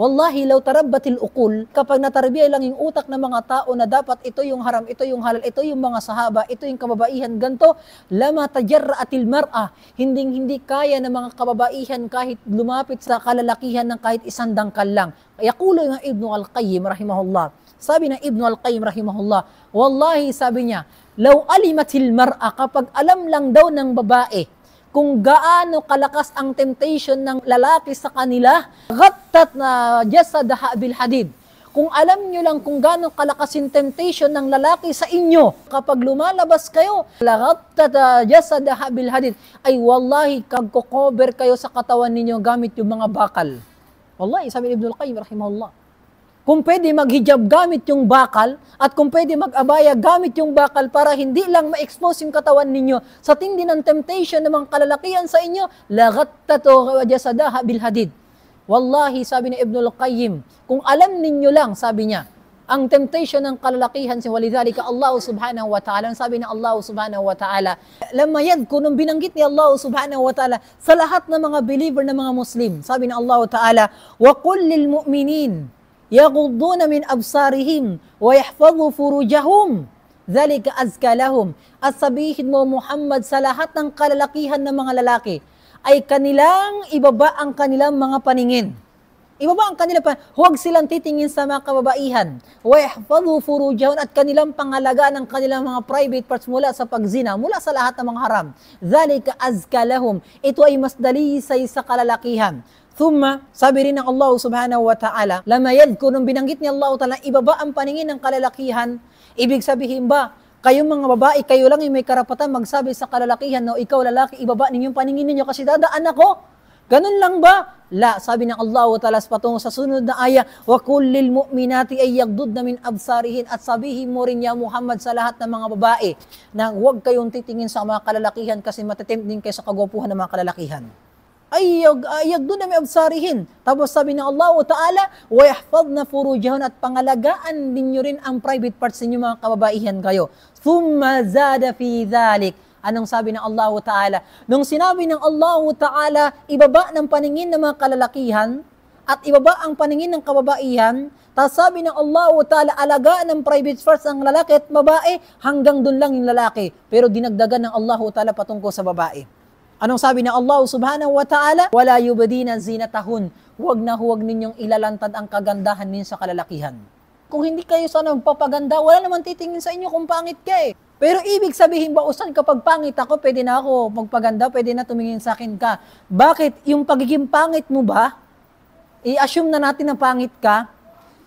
Wallahi, law tarabbatil uqul, kapag natarbiya lang yung utak ng mga tao na dapat ito yung haram, ito yung halal, ito yung mga sahaba, ito yung kababaihan, ganto, lama tajarra'atil mar'a, hindi kaya ng mga kababaihan kahit lumapit sa kalalakihan ng kahit isang dangkal lang. Yaqulo ng Ibn al-Qayyim rahimahullah. Sabi ng Ibn al-Qayyim rahimahullah, wallahi sabi niya, law alimatil mar'a, kapag alam lang daw ng babae kung gaano kalakas ang temptation ng lalaki sa kanila, ghattat na jasadaha bil hadid. Kung alam nyo lang kung gaano kalakas yung temptation ng lalaki sa inyo, kapag lumalabas kayo, ghattat jasadaha bil hadid, ay wallahi, kagko-cover kayo sa katawan ninyo gamit yung mga bakal. Wallahi, sabi ni Ibn al-Qayyim rahimahullah. Kung pwede maghijab gamit yung bakal, at kung pwede mag-abaya gamit yung bakal para hindi lang ma-expose yung katawan ninyo sa tindi ng temptation ng mga kalalakihan sa inyo, laghattatu jasadaha bil hadid. Wallahi, sabi ni Ibn al-Qayyim, kung alam ninyo lang, sabi niya, ang temptation ng kalalakihan si walidhalika Allah subhanahu wa ta'ala, sabi ni Allah subhanahu wa ta'ala, lamayad ko nung binanggit ni Allah subhanahu wa ta'ala sa lahat ng mga believer na mga Muslim, sabi ni Allah ta'ala, wa qul lil mu'minin yaghuduna min absarihim wa yahfazu furujahum dhalika azka lahum. At sabihin mo Muhammad sa lahat ng kalalakihan ng mga lalaki ay kanilang ibaba ang kanilang mga paningin. Ibaba ang kanilang paningin. Huwag silang titingin sa mga kababaihan. Wa yahfazu furujahum, at kanilang pangalagaan ang kanilang mga private parts mula sa pagzina, mula sa lahat ng mga haram. Dhalika azka lahum. Ito ay mas dalisay sa kalalakihan. Thumma, sabi rin ng Allah subhanahu wa ta'ala, lamayad ko nung binanggit ni Allah ta'ala, ibaba ang paningin ng kalalakihan. Ibig sabihin ba, kayong mga babae, kayo lang yung may karapatan magsabi sa kalalakihan, no, ikaw lalaki, ibaba ninyong paningin ninyo kasi dadaan ako. Ganun lang ba? La, sabi ng Allah ta'ala patungo sa sunod na aya, wa kullil mu'minati ay yaghdudna min absarihin, at sabihin mo rin ya Muhammad sa lahat ng mga babae na huwag kayong titingin sa mga kalalakihan kasi matitempt din kayo sa kagwapuhan ng mga kalalakihan. Ay yaghdudna min absarihin. Tapos sabi ng Allah Ta'ala, wa yahfazna furujahun, at pangalagaan ninyo rin ang private parts ninyo mga kababaihan kayo. Thumma zada fi dhalik. Anong sabi ng Allah Ta'ala? Nung sinabi ng Allah Ta'ala, ibaba ng paningin ng mga kalalakihan at ibaba ang paningin ng kababaihan, tapos sabi ng Allah Ta'ala, alagaan ng private parts ng lalaki at babae, hanggang dun lang yung lalaki. Pero dinagdagan ng Allah Ta'ala patungkol sa babae. Anong sabi ng Allah subhanahu wa ta'ala? Wala yubadina zinatahun. Huwag na huwag ninyong ilalantad ang kagandahan ninyo sa kalalakihan. Kung hindi kayo sana magpapaganda, wala naman titingin sa inyo kung pangit ka eh. Pero ibig sabihin ba, usan kapag pangit ako, pwede na ako magpaganda, pwede na tumingin sa akin ka. Bakit? Yung pagiging pangit mo ba, i-assume na natin na pangit ka,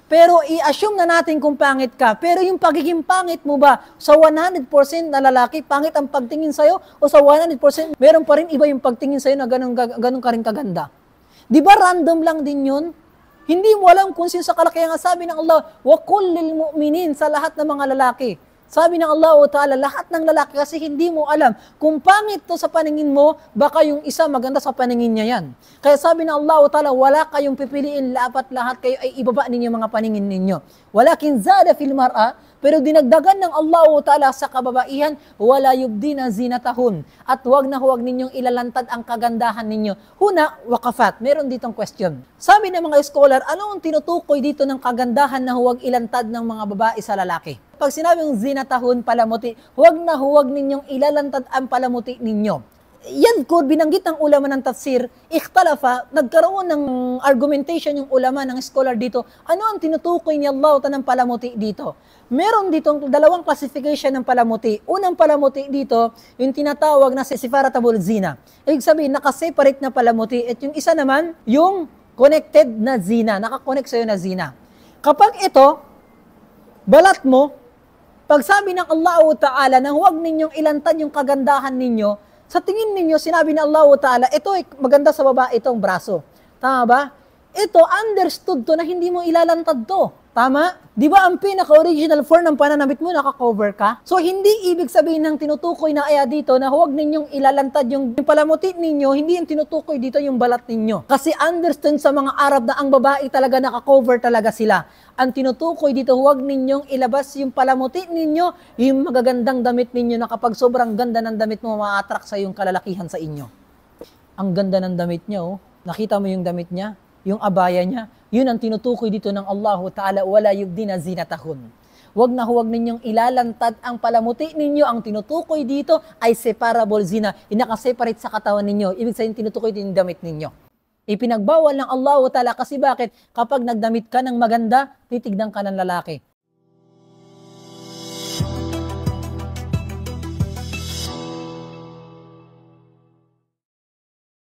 pero i-assume na natin kung pangit ka. Pero yung pagiging pangit mo ba, sa 100% na lalaki, pangit ang pagtingin sa'yo? O sa 100% meron pa rin iba yung pagtingin sa'yo na ganun ka rin kaganda? Di ba random lang din yun? Hindi mo alam kung sino sa kalaki. Nga sabi ng Allah, wa kullil mu'minin, sa lahat ng mga lalaki. Sabi ng Allah Ta'ala, lahat ng lalaki, kasi hindi mo alam kung pangit to sa paningin mo, baka yung isa maganda sa paningin niya yan. Kaya sabi ng Allah Ta'ala, wala kayong pipiliin, dapat lahat kayo ay ibaba ninyo mga paningin ninyo. Walakin zada fil mar'a, pero dinagdagan ng Allah Ta'ala sa kababaihan, wala yubdina zinatahun. At huwag na huwag ninyong ilalantad ang kagandahan ninyo. Huna, wakafat. Meron ditong question. Sabi ng mga scholar, ano ang tinutukoy dito ng kagandahan na huwag ilantad ng mga babae sa lalaki? Pag sinabing zinatahun, palamuti, huwag na huwag ninyong ilalantad ang palamuti ninyo. Yan ko, binanggit ng ulama ng tafsir, ikhtalafa, nagkaroon ng argumentation yung ulama ng scholar dito. Ano ang tinutukoy ni Allah ng palamuti dito? Meron ditong dalawang classification ng palamuti. Unang palamuti dito, yung tinatawag na sifaratabul zina. Ibig sabihin, nakaseparate na palamuti. At yung isa naman, yung connected na zina, nakakonect sa'yo na zina. Kapag ito, balat mo, pag sabi ng Allah Ta'ala na huwag ninyong ilantad yung kagandahan ninyo, sa tingin ninyo, sinabi ng Allah Ta'ala, ito ay maganda sa babae, itong braso. Tama ba? Ito, understood to na hindi mo ilalantad to. Tama? Di ba ang pinaka-original form ng pananamit mo, naka-cover ka? So, hindi ibig sabihin ng tinutukoy na aya dito na huwag ninyong ilalantad yung palamuti ninyo, hindi yung tinutukoy dito yung balat ninyo. Kasi understand sa mga Arab na ang babae talaga naka-cover talaga sila. Ang tinutukoy dito, huwag ninyong ilabas yung palamuti ninyo, yung magagandang damit ninyo na kapag sobrang ganda ng damit mo, ma-attract sa yung kalalakihan sa inyo. Ang ganda ng damit niya, oh. Nakita mo yung damit niya? Yung abaya niya, Yun ang tinutukoy dito ng Allah Ta'ala, wala yubdina zinatahun. Huwag ninyong ilalantad ang palamuti ninyo. Ang tinutukoy dito ay separable zina. Inakaseparate sa katawan ninyo. Ibig sabihin tinutukoy din yung damit ninyo. Ipinagbawal ng Allah Ta'ala kasi bakit? Kapag nagdamit ka ng maganda, titignan ka ng lalaki.